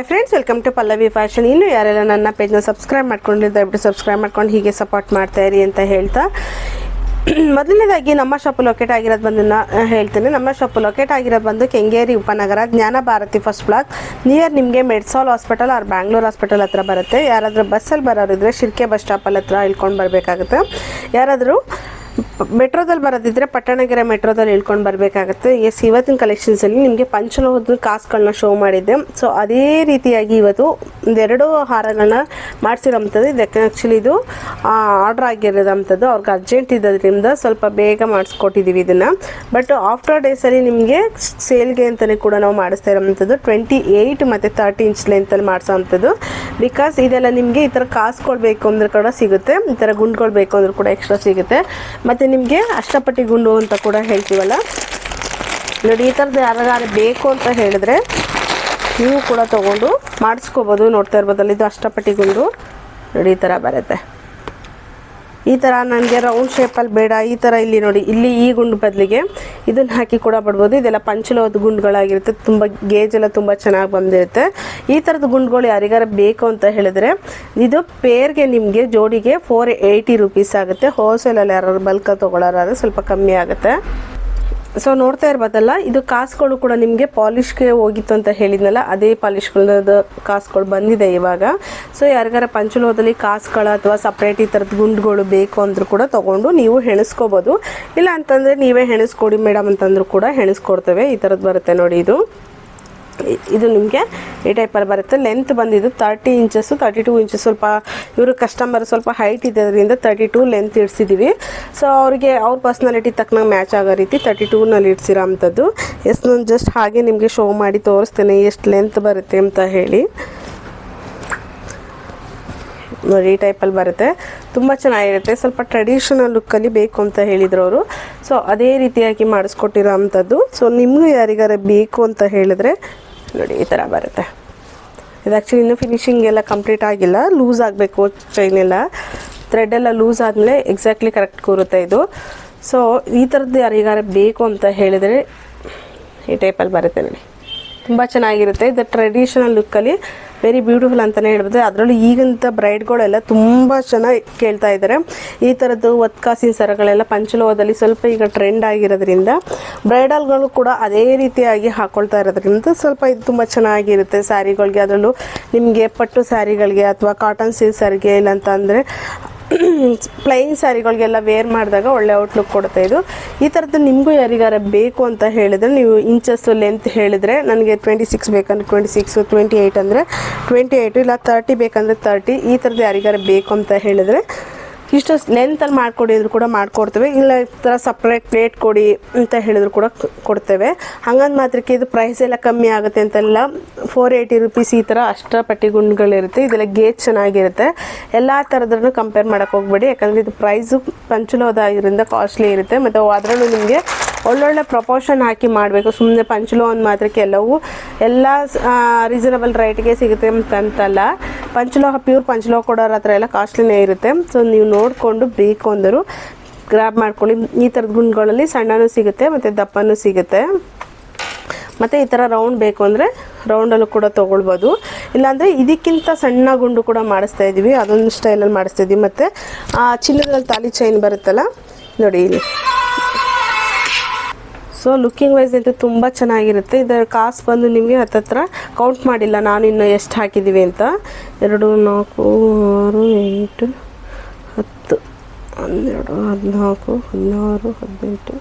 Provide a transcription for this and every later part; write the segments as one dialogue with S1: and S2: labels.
S1: Hi friends, welcome to Pallavi fashion. ಇನ್ನು ಯಾರೆಲ್ಲ ನನ್ನ ಪೇಜ್ನ ಸಬ್ಸ್ಕ್ರೈಬ್ ಮಾಡ್ಕೊಂಡಿದ್ದ ದಯವಿಟ್ಟು ಸಬ್ಸ್ಕ್ರೈಬ್ ಮಾಡ್ಕೊಂಡು ಹೀಗೆ ಸಪೋರ್ಟ್ ಮಾಡ್ತಾ ಇರಿ ಅಂತ ಹೇಳ್ತಾ, ಮೊದಲನೇದಾಗಿ ನಮ್ಮ ಶಾಪ್ ಲೊಕೇಟ್ ಆಗಿರೋದು ಬಂದು ಹೇಳ್ತೀನಿ. ನಮ್ಮ ಶಾಪ್ ಲೊಕೇಟ್ ಆಗಿರೋದು ಬಂದು ಕೆಂಗೇರಿ ಉಪನಗರ, ಜ್ಞಾನ ಭಾರತಿ ಫಸ್ಟ್ ಬ್ಲಾಕ್, ನಿಯರ್ ನಿಮಗೆ ಮೆಡ್ಸಾಲ್ ಹಾಸ್ಪಿಟಲ್ ಆರ್ ಬ್ಯಾಂಗ್ಳೂರ್ ಹಾಸ್ಪಿಟಲ್ ಹತ್ರ ಬರುತ್ತೆ. ಯಾರಾದರೂ ಬಸ್ಸಲ್ಲಿ ಬರೋರಿದ್ರೆ ಶಿರ್ಕೆ ಬಸ್ ಸ್ಟಾಪಲ್ಲಿ ಹತ್ರ ಇಳ್ಕೊಂಡು ಬರಬೇಕಾಗುತ್ತೆ. ಯಾರಾದರೂ ಮೆಟ್ರೋದಲ್ಲಿ ಬರೋದಿದ್ರೆ ಪಟ್ಟಣಗೆರೆ ಮೆಟ್ರೋದಲ್ಲಿ ಇಳ್ಕೊಂಡು ಬರಬೇಕಾಗುತ್ತೆ. ಇವತ್ತಿನ ಕಲೆಕ್ಷನ್ಸಲ್ಲಿ ನಿಮಗೆ ಪಂಚಲೋಹದ ಕಾಸುಗಳನ್ನ ಶೋ ಮಾಡಿದ್ದೆ. ಸೊ ಅದೇ ರೀತಿಯಾಗಿ ಇವತ್ತು ಒಂದೆರಡು ಹಾರಗಳನ್ನ ಮಾಡಿಸಿರೋಂಥದ್ದು. ಇದಕ್ಕೆ ಆ್ಯಕ್ಚುಲಿ ಇದು ಆರ್ಡ್ರ್ ಆಗಿರೋದಂಥದ್ದು. ಅವ್ರಿಗೆ ಅರ್ಜೆಂಟ್ ಇದ್ದದ್ರಿಂದ ಸ್ವಲ್ಪ ಬೇಗ ಮಾಡಿಸ್ಕೊಟ್ಟಿದ್ದೀವಿ ಇದನ್ನು. ಬಟ್ ಆಫ್ಟರ್ ಡೇಸಲ್ಲಿ ನಿಮಗೆ ಸೇಲ್ಗೆ ಅಂತಲೇ ಕೂಡ ನಾವು ಮಾಡಿಸ್ತಾ ಇರೋಂಥದ್ದು 28 ಮತ್ತು 30 ಇಂಚ್ ಲೆಂತಲ್ಲಿ ಮಾಡಿಸೋ ಅಂಥದ್ದು. ಬಿಕಾಸ್ ಇದೆಲ್ಲ ನಿಮಗೆ ಈ ಥರ ಕಾಸುಗಳು ಬೇಕು ಅಂದ್ರೆ ಕೂಡ ಸಿಗುತ್ತೆ, ಈ ಥರ ಗುಂಡ್ಗಳು ಬೇಕು ಅಂದ್ರೂ ಕೂಡ ಎಕ್ಸ್ಟ್ರಾ ಸಿಗುತ್ತೆ. ಮತ್ತು ನಿಮಗೆ ಅಷ್ಟಪಟ್ಟಿ ಗುಂಡು ಅಂತ ಕೂಡ ಹೇಳ್ತೀವಲ್ಲ ನೋಡಿ, ಈ ಥರದ್ದು ಯಾರಿಗಾರು ಬೇಕು ಅಂತ ಹೇಳಿದ್ರೆ ನೀವು ಕೂಡ ತೊಗೊಂಡು ಮಾಡಿಸ್ಕೋಬೋದು. ನೋಡ್ತಾ ಇರ್ಬೋದಲ್ಲ, ಇದು ಅಷ್ಟಪಟ್ಟಿ ಗುಂಡು ನೋಡಿ, ಈ ಥರ ಬರುತ್ತೆ. ಈ ಥರ ನನಗೆ ರೌಂಡ್ ಶೇಪಲ್ಲಿ ಬೇಡ, ಈ ಥರ ಇಲ್ಲಿ ನೋಡಿ, ಇಲ್ಲಿ ಈ ಗುಂಡು ಬದಲಿಗೆ ಇದನ್ನು ಹಾಕಿ ಕೂಡ ಬಿಡ್ಬೋದು. ಇದೆಲ್ಲ ಪಂಚಲೋಹದ ಗುಂಡುಗಳಾಗಿರುತ್ತೆ, ತುಂಬ ಗೇಜೆಲ್ಲ ತುಂಬ ಚೆನ್ನಾಗಿ ಬಂದಿರುತ್ತೆ. ಈ ಥರದ ಗುಂಡುಗಳು ಯಾರಿಗಾರ ಬೇಕು ಅಂತ ಹೇಳಿದ್ರೆ ಇದು ಪೇರ್ಗೆ ನಿಮಗೆ ಜೋಡಿಗೆ 480 ರೂಪೀಸ್ ಆಗುತ್ತೆ. ಹೋಲ್ಸೇಲಲ್ಲಿ ಯಾರು ಬಲ್ಕ ತೊಗೊಳ್ಳೋರಾದ್ರೆ ಸ್ವಲ್ಪ ಕಮ್ಮಿ ಆಗುತ್ತೆ. ಸೊ ನೋಡ್ತಾ ಇರ್ಬೋದಲ್ಲ, ಇದು ಕಾಸುಗಳು ಕೂಡ ನಿಮಗೆ ಪಾಲಿಷ್ಗೆ ಹೋಗಿತ್ತು ಅಂತ ಹೇಳಿದ್ನಲ್ಲ, ಅದೇ ಪಾಲಿಷ್ಗಳದ್ದು ಕಾಸುಗಳು ಬಂದಿದೆ ಇವಾಗ. ಸೊ ಯಾರಿಗಾರ ಪಂಚಲೋಹದಲ್ಲಿ ಕಾಸುಗಳು ಅಥವಾ ಸಪ್ರೇಟ್ ಈ ಥರದ ಗುಂಡುಗಳು ಬೇಕು ಅಂದರೂ ಕೂಡ ತೊಗೊಂಡು ನೀವು ಹೆಣಿಸ್ಕೋಬೋದು. ಇಲ್ಲ ಅಂತಂದರೆ ನೀವೇ ಹೆಣಿಸ್ಕೊಡಿ ಮೇಡಮ್ ಅಂತಂದರೂ ಕೂಡ ಹೆಣಿಸ್ಕೊಡ್ತೇವೆ. ಈ ಥರದ್ದು ಬರುತ್ತೆ ನೋಡಿ, ಇದು ನಿಮಗೆ ಈ ಟೈಪಲ್ಲಿ ಬರುತ್ತೆ. ಲೆಂತ್ ಬಂದಿದ್ದು 30 ಇಂಚಸ್ಸು 32 ಇಂಚಸ್. ಸ್ವಲ್ಪ ಇವರು ಕಸ್ಟಮರ್ ಸ್ವಲ್ಪ ಹೈಟ್ ಇದ್ದದ್ರಿಂದ 32 ಲೆಂತ್ ಇಡ್ಸಿದ್ದೀವಿ. ಸೊ ಅವ್ರಿಗೆ ಅವ್ರ ಪರ್ಸ್ನಾಲಿಟಿ ತಕ್ಕನಾಗ ಮ್ಯಾಚ್ ಆಗೋ ರೀತಿ 32ನಲ್ಲಿ ಇಡ್ಸಿರೋ ಅಂಥದ್ದು. ನಾನು ಜಸ್ಟ್ ಹಾಗೆ ನಿಮಗೆ ಶೋ ಮಾಡಿ ತೋರಿಸ್ತೇನೆ ಎಷ್ಟು ಲೆಂತ್ ಬರುತ್ತೆ ಅಂತ ಹೇಳಿ. ನೋಡಿ, ಈ ಟೈಪಲ್ಲಿ ಬರುತ್ತೆ, ತುಂಬ ಚೆನ್ನಾಗಿರುತ್ತೆ. ಸ್ವಲ್ಪ ಟ್ರೆಡಿಷನಲ್ ಲುಕ್ಕಲ್ಲಿ ಬೇಕು ಅಂತ ಹೇಳಿದ್ರು ಅವರು. ಸೊ ಅದೇ ರೀತಿಯಾಗಿ ಮಾಡಿಸ್ಕೊಟ್ಟಿರೋ ಅಂಥದ್ದು. ಸೊ ನಿಮಗೂ ಯಾರಿಗಾರ ಬೇಕು ಅಂತ ಹೇಳಿದ್ರೆ ನೋಡಿ, ಈ ಥರ ಬರುತ್ತೆ. ಇದು ಆ್ಯಕ್ಚುಲಿ ಇನ್ನೂ ಫಿನಿಶಿಂಗ್ ಎಲ್ಲ ಕಂಪ್ಲೀಟ್ ಆಗಿಲ್ಲ, ಲೂಸ್ ಆಗಬೇಕು ಚೈನೆಲ್ಲ, ಥ್ರೆಡ್ಡೆಲ್ಲ ಲೂಸ್ ಆದಮೇಲೆ ಎಕ್ಸಾಕ್ಟ್ಲಿ ಕರೆಕ್ಟ್ ಕೂರುತ್ತೆ ಇದು. ಸೊ ಈ ಥರದ್ದು ಯಾರಿಗಾರ ಬೇಕು ಅಂತ ಹೇಳಿದರೆ ಈ ಟೈಪಲ್ಲಿ ಬರುತ್ತೆ ನೋಡಿ, ತುಂಬ ಚೆನ್ನಾಗಿರುತ್ತೆ. ಇದು ಟ್ರೆಡಿಷನಲ್ ಲುಕ್ಕಲ್ಲಿ ವೆರಿ ಬ್ಯೂಟಿಫುಲ್ ಅಂತಲೇ ಹೇಳ್ಬೋದು. ಅದರಲ್ಲೂ ಈಗಂತ ಬ್ರೈಡ್ಗಳೆಲ್ಲ ತುಂಬ ಚೆನ್ನಾಗಿ ಕೇಳ್ತಾ ಇದ್ದಾರೆ. ಈ ಥರದ್ದು ಒತ್ಕಾಸಿನ ಸರಗಳೆಲ್ಲ ಪಂಚಲೋಹದಲ್ಲಿ ಸ್ವಲ್ಪ ಈಗ ಟ್ರೆಂಡ್ ಆಗಿರೋದ್ರಿಂದ ಬ್ರೈಡಲ್ಗಳು ಕೂಡ ಅದೇ ರೀತಿಯಾಗಿ ಹಾಕ್ಕೊಳ್ತಾ ಇರೋದ್ರಿಂದ ಸ್ವಲ್ಪ ಇದು ತುಂಬ ಚೆನ್ನಾಗಿರುತ್ತೆ ಸ್ಯಾರಿಗಳಿಗೆ. ಅದರಲ್ಲೂ ನಿಮಗೆ ಪಟ್ಟು ಸ್ಯಾರಿಗಳಿಗೆ ಅಥವಾ ಕಾಟನ್ ಸಿಲ್ಕ್ ಸ್ಯಾರಿಗೆ, ಇಲ್ಲಂತ ಅಂದರೆ ಪ್ಲೈನ್ ಸ್ಯಾರಿಗಳಿಗೆಲ್ಲ ವೇರ್ ಮಾಡಿದಾಗ ಒಳ್ಳೆ ಔಟ್ಲುಕ್ ಕೊಡುತ್ತೆ ಇದು. ಈ ಥರದ್ದು ನಿಮಗೂ ಯಾರಿಗಾರ ಬೇಕು ಅಂತ ಹೇಳಿದರೆ ನೀವು ಇಂಚಸ್ಸು ಲೆಂತ್ ಹೇಳಿದರೆ, ನನಗೆ 26 ಬೇಕಂದ್ರೆ 26, 28 ಅಂದರೆ 28, ಇಲ್ಲ 30 ಬೇಕಂದರೆ 30. ಈ ಥರದ್ದು ಯಾರಿಗಾರ ಬೇಕು ಅಂತ ಹೇಳಿದರೆ ಇಷ್ಟು ಲೆಂತಲ್ಲಿ ಮಾಡಿಕೊಡಿ ಅಂದರೂ ಕೂಡ ಮಾಡಿಕೊಡ್ತೇವೆ. ಇಲ್ಲ ಈ ಥರ ಸಪ್ರೇಟ್ ಪ್ಲೇಟ್ ಕೊಡಿ ಅಂತ ಹೇಳಿದ್ರು ಕೂಡ ಕೊಡ್ತೇವೆ. ಹಂಗಂದು ಮಾತ್ರಕ್ಕೆ ಇದು ಪ್ರೈಸ್ ಎಲ್ಲ ಕಮ್ಮಿ ಆಗುತ್ತೆ ಅಂತೆಲ್ಲ 480 ರೂಪೀಸ್ ಈ ಥರ ಅಷ್ಟಪಟ್ಟಿ ಗುಂಡುಗಳಿರುತ್ತೆ. ಇದೆಲ್ಲ ಗೇಜ್ ಚೆನ್ನಾಗಿರುತ್ತೆ. ಎಲ್ಲ ಥರದ್ರೂ ಕಂಪೇರ್ ಮಾಡೋಕ್ಕೆ ಹೋಗ್ಬೇಡಿ, ಯಾಕಂದರೆ ಇದು ಪ್ರೈಸು ಪಂಚಲೋಹದ ಆಗಿರೋದ್ರಿಂದ ಕಾಸ್ಟ್ಲಿ ಇರುತ್ತೆ. ಮತ್ತು ಅದರಲ್ಲೂ ನಿಮಗೆ ಒಳ್ಳೊಳ್ಳೆ ಪ್ರಪೋರ್ಷನ್ ಹಾಕಿ ಮಾಡಬೇಕು. ಸುಮ್ಮನೆ ಪಂಚಲೋಹ ಅಂದ ಮಾತ್ರಕ್ಕೆ ಎಲ್ಲ ರೀಸನಬಲ್ ರೇಟಿಗೆ ಸಿಗುತ್ತೆ ಅಂತಲ್ಲ. ಪಂಚಲೋಹ ಪ್ಯೂರ್ ಪಂಚಲೋಹ ಕೊಡೋರ ಹತ್ರ ಎಲ್ಲ ಕಾಸ್ಟ್ಲಿನೇ ಇರುತ್ತೆ. ಸೊ ನೀವು ನೋಡಿಕೊಂಡು ಬೇಕು ಅಂದರು ಗ್ರ್ಯಾಬ್ ಮಾಡ್ಕೊಳ್ಳಿ. ಈ ಥರದ ಗುಂಡುಗಳಲ್ಲಿ ಸಣ್ಣನೂ ಸಿಗುತ್ತೆ ಮತ್ತು ದಪ್ಪನೂ ಸಿಗುತ್ತೆ. ಮತ್ತು ಈ ಥರ ರೌಂಡ್ ಬೇಕು ಅಂದರೆ ರೌಂಡಲ್ಲೂ ಕೂಡ ತೊಗೊಳ್ಬೋದು. ಇಲ್ಲಾಂದರೆ ಇದಕ್ಕಿಂತ ಸಣ್ಣ ಗುಂಡು ಕೂಡ ಮಾಡಿಸ್ತಾ ಇದ್ದೀವಿ, ಅದೊಂದು ಸ್ಟೈಲಲ್ಲಿ ಮಾಡಿಸ್ತಾ ಇದ್ದೀವಿ. ಮತ್ತು ಚಿನ್ನದಲ್ಲಿ ತಾಲಿ ಚೈನ್ ಬರುತ್ತಲ್ಲ ನೋಡಿ ಇಲ್ಲಿ. ಸೊ ಲುಕ್ಕಿಂಗ್ ವೈಸ್ ಅಂತೂ ತುಂಬ ಚೆನ್ನಾಗಿರುತ್ತೆ. ಇದರ ಕಾಸು ಬಂದು ನಿಮಗೆ ಹತ್ತತ್ರ ಕೌಂಟ್ ಮಾಡಿಲ್ಲ ನಾನು ಇನ್ನು ಎಷ್ಟು ಹಾಕಿದ್ದೀವಿ ಅಂತ. 2, 4, 6, 8, 10, 12, 14, 16, 18, 20,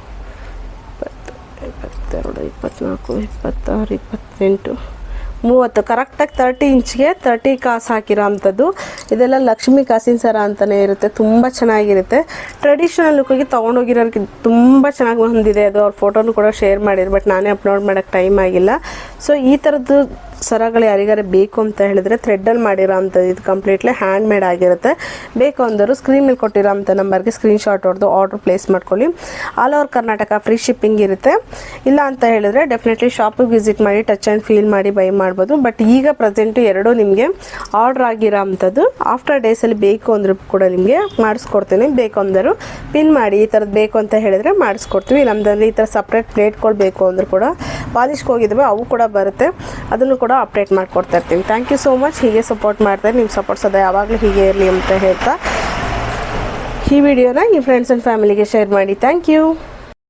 S1: 22, 24, 26, 28, 30 ಕರೆಕ್ಟಾಗಿ 30 ಇಂಚ್ಗೆ 30 ಕಾಸು ಹಾಕಿರೋ ಅಂಥದ್ದು. ಇದೆಲ್ಲ ಲಕ್ಷ್ಮೀ ಕಾಸಿನ ಸರ ಅಂತಲೇ ಇರುತ್ತೆ, ತುಂಬ ಚೆನ್ನಾಗಿರುತ್ತೆ. ಟ್ರೆಡಿಷನಲ್ ಲುಕ್ಕಿಗೆ ತೊಗೊಂಡೋಗಿರೋರಿಗೆ ತುಂಬ ಚೆನ್ನಾಗಿ ಹೊಂದಿದೆ ಅದು. ಅವ್ರ ಫೋಟೋನು ಕೂಡ ಶೇರ್ ಮಾಡಿದ್ರು, ಬಟ್ ನಾನೇ ಅಪ್ಲೋಡ್ ಮಾಡೋಕ್ಕೆ ಟೈಮ್ ಆಗಿಲ್ಲ. ಸೊ ಈ ಥರದ್ದು ಸರಗಳು ಯಾರಿಗಾರ ಬೇಕು ಅಂತ ಹೇಳಿದ್ರೆ ಥ್ರೆಡ್ಡಲ್ಲಿ ಮಾಡಿರೋ ಅಂಥದ್ದು. ಇದು ಕಂಪ್ಲೀಟ್ಲಿ ಹ್ಯಾಂಡ್ ಮೇಡ್ ಆಗಿರುತ್ತೆ. ಬೇಕು ಅಂದರು ಸ್ಕ್ರೀನ್ ಮೇಲೆ ಕೊಟ್ಟಿರೋ ಅಂಥ ನಂಬರ್ಗೆ ಸ್ಕ್ರೀನ್ಶಾಟ್ ಹೊಡೆದು ಆರ್ಡ್ರ್ ಪ್ಲೇಸ್ ಮಾಡ್ಕೊಳ್ಳಿ. All over Karnataka free shipping ಇರುತ್ತೆ. ಇಲ್ಲ ಅಂತ ಹೇಳಿದ್ರೆ ಡೆಫಿನೆಟ್ಲಿ ಶಾಪಿಗೆ ವಿಸಿಟ್ ಮಾಡಿ ಟಚ್ ಆ್ಯಂಡ್ ಫೀಲ್ ಮಾಡಿ ಬೈ ಮಾಡ್ಬೋದು. ಬಟ್ ಈಗ ಪ್ರೆಸೆಂಟು ಎರಡೂ ನಿಮಗೆ ಆರ್ಡ್ರ್ ಆಗಿರೋ ಅಂಥದ್ದು. ಆಫ್ಟರ್ ಡೇಸಲ್ಲಿ ಬೇಕು ಅಂದರೂ ಕೂಡ ನಿಮಗೆ ಮಾಡಿಸ್ಕೊಡ್ತೀನಿ. ಬೇಕು ಅಂದರು ಪಿನ್ ಮಾಡಿ ಈ ಥರದ್ದು ಬೇಕು ಅಂತ ಹೇಳಿದ್ರೆ ಮಾಡಿಸ್ಕೊಡ್ತೀವಿ. ನಮ್ಮದಲ್ಲಿ ಈ ಥರ ಸಪ್ರೇಟ್ ಪ್ಲೇಟ್ಗಳು ಬೇಕು ಅಂದರೂ ಕೂಡ ಪಾಲಿಶ್ಗೆ ಹೋಗಿದ್ದಾವೆ ಅವು ಕೂಡ ಬರುತ್ತೆ, ಅದನ್ನು ಕೂಡ ಅಪ್ಡೇಟ್ ಮಾಡಿಕೊಡ್ತಾ ಇರ್ತೀನಿ. Thank you so much. ಹೀಗೆ ಸಪೋರ್ಟ್ ಮಾಡ್ತಾರೆ, ನಿಮ್ಮ ಸಪೋರ್ಟ್ ಸದಾ ಯಾವಾಗಲೂ ಹೀಗೆ ಇರಲಿ ಅಂತ ಹೇಳ್ತಾ ಈ ವಿಡಿಯೋನ ನಿಮ್ಮ ಫ್ರೆಂಡ್ಸ್ ಆ್ಯಂಡ್ ಫ್ಯಾಮಿಲಿಗೆ ಶೇರ್ ಮಾಡಿ. Thank you.